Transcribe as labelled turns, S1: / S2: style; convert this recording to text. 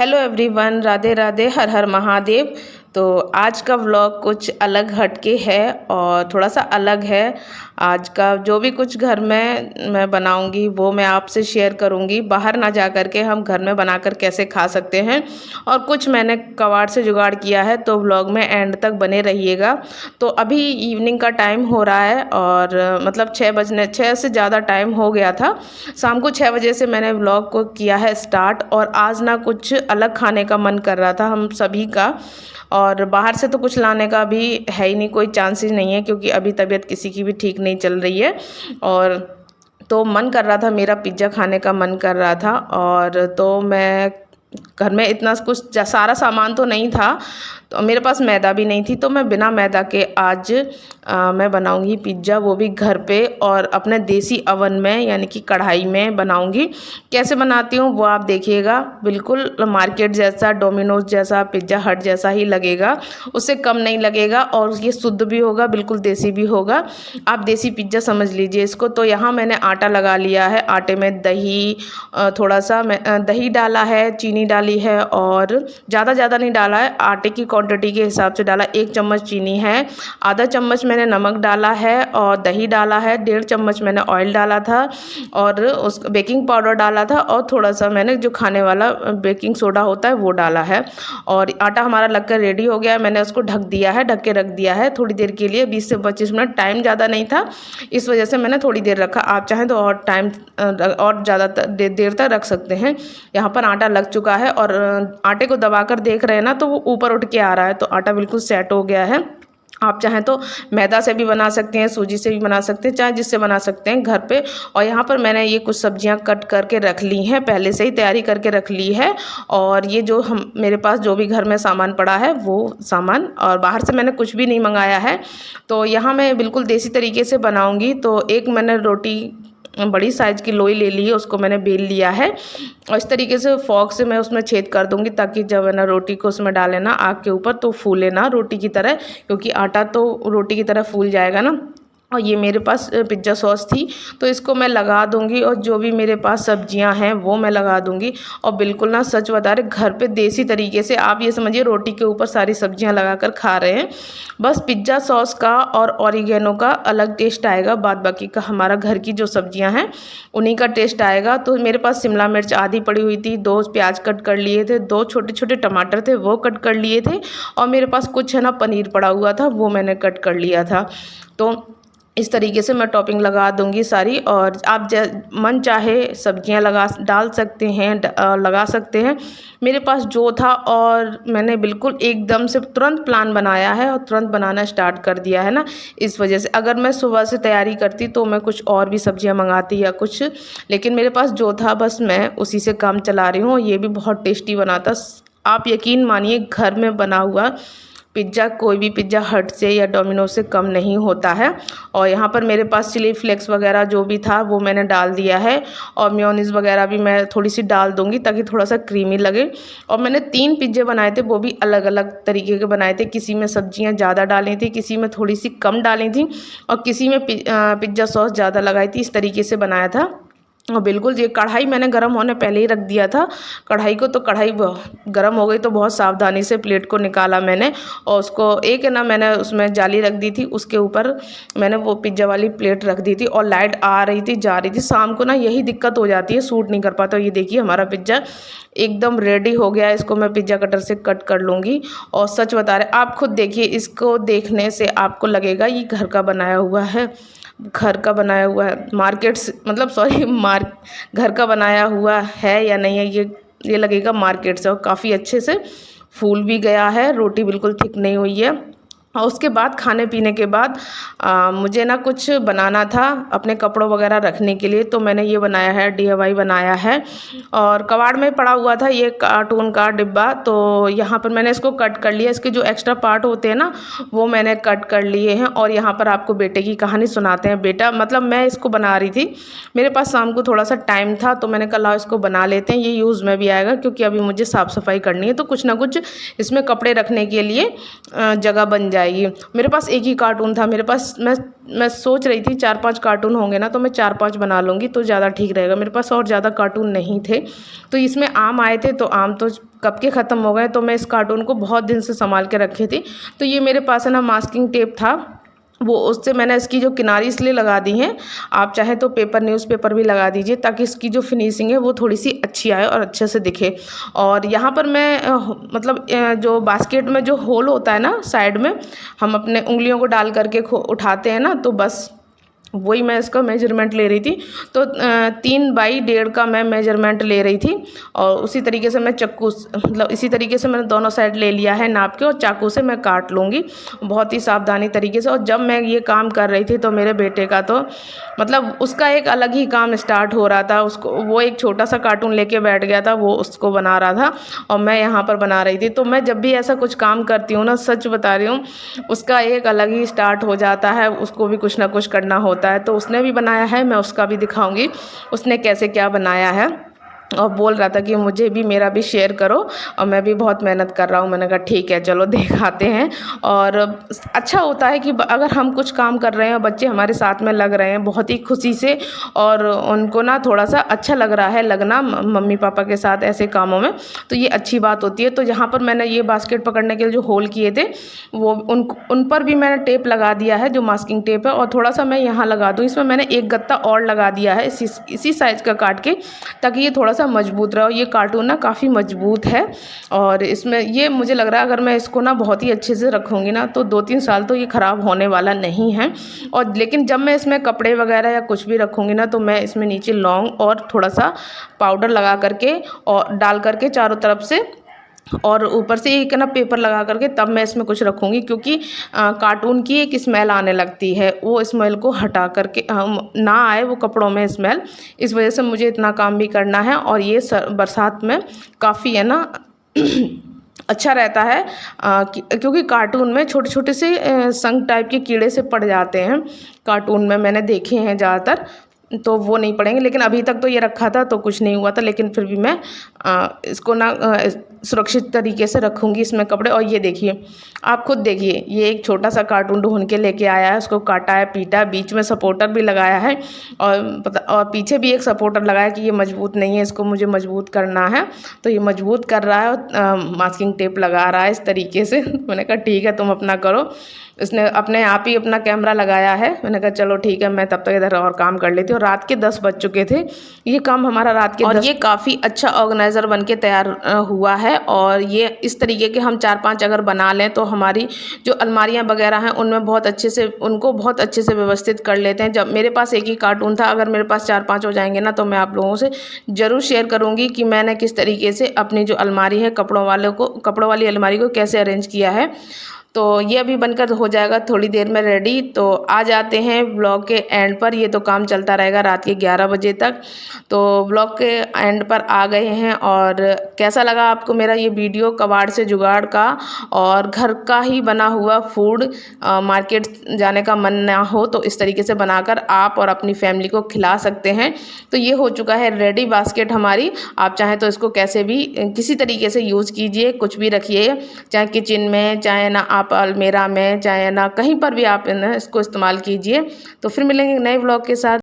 S1: Hello everyone, Radhe Radhe, हर हर महादेव। तो आज का व्लॉग कुछ अलग हटके है और थोड़ा सा अलग है। आज का जो भी कुछ घर में मैं बनाऊंगी वो मैं आपसे शेयर करूंगी। बाहर ना जा कर के हम घर में बनाकर कैसे खा सकते हैं, और कुछ मैंने कबाड़ से जुगाड़ किया है, तो व्लॉग में एंड तक बने रहिएगा। तो अभी इवनिंग का टाइम हो रहा है और मतलब 6 से ज़्यादा टाइम हो गया था। शाम को 6 बजे से मैंने व्लॉग को किया है स्टार्ट, और आज ना कुछ अलग खाने का मन कर रहा था हम सभी का। और बाहर से तो कुछ लाने का भी है ही नहीं, कोई चांस ही नहीं है, क्योंकि अभी तबीयत किसी की भी ठीक नहीं चल रही है। और तो मन कर रहा था, मेरा पिज़्ज़ा खाने का मन कर रहा था। और तो मैं घर में इतना कुछ सारा सामान तो नहीं था, तो मेरे पास मैदा भी नहीं थी, तो मैं बिना मैदा के आज मैं बनाऊंगी पिज़्ज़ा, वो भी घर पे और अपने देसी अवन में यानी कि कढ़ाई में बनाऊंगी। कैसे बनाती हूँ वो आप देखिएगा। बिल्कुल मार्केट जैसा, डोमिनोज जैसा, पिज़्ज़ा हट जैसा ही लगेगा, उससे कम नहीं लगेगा, और ये शुद्ध भी होगा, बिल्कुल देसी भी होगा। आप देसी पिज़्ज़ा समझ लीजिए इसको। तो यहाँ मैंने आटा लगा लिया है, आटे में दही, थोड़ा सा दही डाला है, चीनी डाली है, और ज़्यादा नहीं डाला है, आटे की क्वांटिटी के हिसाब से डाला। 1 चम्मच चीनी है, आधा चम्मच मैंने नमक डाला है, और दही डाला है, 1.5 चम्मच मैंने ऑयल डाला था, और उस बेकिंग पाउडर डाला था, और थोड़ा सा मैंने जो खाने वाला बेकिंग सोडा होता है वो डाला है। और आटा हमारा लगकर रेडी हो गया है। मैंने उसको ढक दिया है, ढक के रख दिया है थोड़ी देर के लिए, 20 से 25 मिनट। टाइम ज़्यादा नहीं था, इस वजह से मैंने थोड़ी देर रखा। आप चाहें तो और टाइम और ज़्यादा देर तक रख सकते हैं। यहाँ पर आटा लग चुका है, और आटे को दबाकर देख रहे हैं ना, तो वो ऊपर उठ के आ रहा है, तो आटा बिल्कुल सेट हो गया है। आप चाहें तो मैदा से भी बना सकते हैं, सूजी से भी बना सकते हैं, चाहे जिससे बना सकते हैं घर पे। और यहाँ पर मैंने ये कुछ सब्जियां कट करके रख ली हैं, पहले से ही तैयारी करके रख ली है। और ये जो मेरे पास जो भी घर में सामान पड़ा है वो सामान, और बाहर से मैंने कुछ भी नहीं मंगाया है। तो यहाँ मैं बिल्कुल देसी तरीके से बनाऊँगी। तो एक मैंने रोटी बड़ी साइज़ की लोई ले ली है, उसको मैंने बेल लिया है, और इस तरीके से फॉक से मैं उसमें छेद कर दूंगी, ताकि जब है ना रोटी को उसमें डाले ना आग के ऊपर, तो फूले ना रोटी की तरह, क्योंकि आटा तो रोटी की तरह फूल जाएगा ना। और ये मेरे पास पिज़्ज़ा सॉस थी, तो इसको मैं लगा दूंगी, और जो भी मेरे पास सब्जियां हैं वो मैं लगा दूंगी। और बिल्कुल ना, सच बता रहे, घर पे देसी तरीके से आप ये समझिए रोटी के ऊपर सारी सब्जियां लगाकर खा रहे हैं। बस पिज़्ज़ा सॉस का और ऑरिगेनो का अलग टेस्ट आएगा, बाद बाकी का हमारा घर की जो सब्जियां हैं उन्हीं का टेस्ट आएगा। तो मेरे पास शिमला मिर्च आधी पड़ी हुई थी, 2 प्याज कट कर लिए थे, 2 छोटे छोटे टमाटर थे वो कट कर लिए थे, और मेरे पास कुछ है ना पनीर पड़ा हुआ था, वो मैंने कट कर लिया था। तो इस तरीके से मैं टॉपिंग लगा दूंगी सारी। और आप मन चाहे सब्जियां डाल सकते हैं, लगा सकते हैं। मेरे पास जो था, और मैंने बिल्कुल एकदम से तुरंत प्लान बनाया है और तुरंत बनाना स्टार्ट कर दिया है ना, इस वजह से। अगर मैं सुबह से तैयारी करती तो मैं कुछ और भी सब्जियां मंगाती या कुछ, लेकिन मेरे पास जो था बस मैं उसी से काम चला रही हूँ। और ये भी बहुत टेस्टी बना था, आप यकीन मानिए, घर में बना हुआ पिज़्ज़ा कोई भी पिज़्ज़ा हट से या डोमिनोज से कम नहीं होता है। और यहाँ पर मेरे पास चिली फ्लेक्स वगैरह जो भी था वो मैंने डाल दिया है, और मेयोनीज़ वगैरह भी मैं थोड़ी सी डाल दूँगी, ताकि थोड़ा सा क्रीमी लगे। और मैंने 3 पिज़्ज़े बनाए थे, वो भी अलग अलग तरीके के बनाए थे। किसी में सब्जियाँ ज़्यादा डाली थी, किसी में थोड़ी सी कम डाली थी, और किसी में पिज़्ज़ा सॉस ज़्यादा लगाई थी। इस तरीके से बनाया था। और बिल्कुल ये कढ़ाई मैंने गर्म होने पहले ही रख दिया था कढ़ाई को। तो कढ़ाई गर्म हो गई तो बहुत सावधानी से प्लेट को निकाला मैंने, और उसको एक है ना मैंने उसमें जाली रख दी थी, उसके ऊपर मैंने वो पिज़्ज़ा वाली प्लेट रख दी थी। और लाइट आ रही थी जा रही थी, शाम को ना यही दिक्कत हो जाती है, सूट नहीं कर पाता। ये देखिए हमारा पिज़्ज़ा एकदम रेडी हो गया है, इसको मैं पिज़्ज़ा कटर से कट कर लूँगी। और सच बता रहे, आप खुद देखिए, इसको देखने से आपको लगेगा ये घर का बनाया हुआ है, घर का बनाया हुआ है, मार्केट से मतलब सॉरी घर का बनाया हुआ है या नहीं है, ये लगेगा मार्केट से। और काफ़ी अच्छे से फूल भी गया है, रोटी बिल्कुल थिक नहीं हुई है। और उसके बाद खाने पीने के बाद मुझे ना कुछ बनाना था अपने कपड़ों वगैरह रखने के लिए, तो मैंने ये बनाया है, DIY बनाया है। और कबाड़ में पड़ा हुआ था ये कार्टून का डिब्बा, तो यहाँ पर मैंने इसको कट कर लिया। इसके जो एक्स्ट्रा पार्ट होते हैं ना वो मैंने कट कर लिए हैं। और यहाँ पर आपको बेटे की कहानी सुनाते हैं। बेटा मतलब मैं इसको बना रही थी, मेरे पास शाम को थोड़ा सा टाइम था, तो मैंने कहा इसको बना लेते हैं, ये यूज़ में भी आएगा, क्योंकि अभी मुझे साफ़ सफाई करनी है, तो कुछ ना कुछ इसमें कपड़े रखने के लिए जगह बन जाए। जाएगी। मेरे पास एक ही कार्टून था, मेरे पास मैं सोच रही थी 4-5 कार्टून होंगे ना तो मैं 4-5 बना लूँगी तो ज़्यादा ठीक रहेगा। मेरे पास और ज़्यादा कार्टून नहीं थे। तो इसमें आम आए थे तो आम तो कब के ख़त्म हो गए, तो मैं इस कार्टून को बहुत दिन से संभाल के रखी थी। तो ये मेरे पास है ना मास्किंग टेप था, वो उससे मैंने इसकी जो किनारी इसलिए लगा दी हैं, आप चाहें तो पेपर न्यूज़पेपर भी लगा दीजिए ताकि इसकी जो फिनिशिंग है वो थोड़ी सी अच्छी आए और अच्छे से दिखे। और यहाँ पर मैं मतलब जो बास्केट में जो होल होता है ना साइड में, हम अपने उंगलियों को डाल करके उठाते हैं ना, तो बस वही मैं इसका मेजरमेंट ले रही थी। तो 3/1.5 का मैं मेजरमेंट ले रही थी और उसी तरीके से मैं चाकू मतलब इसी तरीके से मैंने दोनों साइड ले लिया है नाप के, और चाकू से मैं काट लूँगी बहुत ही सावधानी तरीके से। और जब मैं ये काम कर रही थी तो मेरे बेटे का तो मतलब उसका एक अलग ही काम स्टार्ट हो रहा था। उसको वो एक छोटा सा कार्टून लेके बैठ गया था, वो उसको बना रहा था और मैं यहाँ पर बना रही थी। तो मैं जब भी ऐसा कुछ काम करती हूँ ना, सच बता रही हूँ, उसका एक अलग ही स्टार्ट हो जाता है, उसको भी कुछ ना कुछ करना होता है। तो उसने भी बनाया है, मैं उसका भी दिखाऊंगी उसने कैसे क्या बनाया है। और बोल रहा था कि मुझे भी मेरा भी शेयर करो, और मैं भी बहुत मेहनत कर रहा हूँ। मैंने कहा ठीक है चलो दिखाते हैं। और अच्छा होता है कि अगर हम कुछ काम कर रहे हैं, बच्चे हमारे साथ में लग रहे हैं बहुत ही खुशी से, और उनको ना थोड़ा सा अच्छा लग रहा है लगना मम्मी पापा के साथ ऐसे कामों में, तो ये अच्छी बात होती है। तो जहाँ पर मैंने ये बास्केट पकड़ने के लिए जो होल किए थे वो उन पर भी मैंने टेप लगा दिया है, जो मास्किंग टेप है। और थोड़ा सा मैं यहाँ लगा दूँ, इसमें मैंने एक गत्ता और लगा दिया है इसी साइज़ का काट के, ताकि ये थोड़ा सा मजबूत रहे। ये कार्टून ना काफ़ी मजबूत है, और इसमें ये मुझे लग रहा है अगर मैं इसको ना बहुत ही अच्छे से रखूँगी ना तो 2-3 साल तो ये ख़राब होने वाला नहीं है। और लेकिन जब मैं इसमें कपड़े वगैरह या कुछ भी रखूँगी ना, तो मैं इसमें नीचे लौंग और थोड़ा सा पाउडर लगा करके और डाल करके चारों तरफ से, और ऊपर से एक ना पेपर लगा करके तब मैं इसमें कुछ रखूँगी, क्योंकि कार्टून की एक स्मेल आने लगती है, वो स्मेल को हटा करके ना आए वो कपड़ों में स्मेल। इस वजह से मुझे इतना काम भी करना है। और ये बरसात में काफ़ी है ना अच्छा रहता है, क्योंकि कार्टून में छोटे छोटे से संक टाइप के कीड़े से पड़ जाते हैं कार्टून में, मैंने देखे हैं ज़्यादातर, तो वो नहीं पड़ेंगे। लेकिन अभी तक तो ये रखा था तो कुछ नहीं हुआ था, लेकिन फिर भी मैं इसको ना सुरक्षित तरीके से रखूँगी इसमें कपड़े। और ये देखिए, आप खुद देखिए, ये एक छोटा सा कार्टून ढूंढ के लेके आया है, उसको काटा है, पीटा, बीच में सपोर्टर भी लगाया है, और पीछे भी एक सपोर्टर लगाया कि ये मजबूत नहीं है, इसको मुझे मजबूत करना है। तो ये मजबूत कर रहा है और मास्किंग टेप लगा रहा है इस तरीके से। मैंने कहा ठीक है तुम अपना करो। इसने अपने आप ही अपना कैमरा लगाया है। मैंने कहा चलो ठीक है, मैं तब तक इधर और काम कर लेती हूँ। रात के 10 बज चुके थे, ये काम हमारा रात के 10। और ये काफ़ी अच्छा ऑर्गेनाइज़र बन के तैयार हुआ है। और ये इस तरीके के हम 4-5 अगर बना लें तो हमारी जो अलमारियाँ वगैरह हैं उनमें बहुत अच्छे से उनको बहुत अच्छे से व्यवस्थित कर लेते हैं। जब मेरे पास एक ही कार्टून था, अगर मेरे पास 4-5 हो जाएंगे ना तो मैं आप लोगों से ज़रूर शेयर करूँगी कि मैंने किस तरीके से अपनी जो अलमारी है कपड़ों वाली अलमारी को कैसे अरेंज किया है। तो ये अभी बनकर हो जाएगा थोड़ी देर में रेडी। तो आ जाते हैं ब्लॉग के एंड पर। ये तो काम चलता रहेगा रात के 11 बजे तक। तो ब्लॉग के एंड पर आ गए हैं। और कैसा लगा आपको मेरा ये वीडियो कबाड़ से जुगाड़ का, और घर का ही बना हुआ फूड, मार्केट जाने का मन ना हो तो इस तरीके से बनाकर आप और अपनी फैमिली को खिला सकते हैं। तो ये हो चुका है रेडी बास्केट हमारी। आप चाहें तो इसको कैसे भी किसी तरीके से यूज़ कीजिए, कुछ भी रखिए, चाहे किचन में, चाहे ना आप अलमीरा में, चाहे ना कहीं पर भी आप इसको इस्तेमाल कीजिए। तो फिर मिलेंगे नए ब्लॉग के साथ।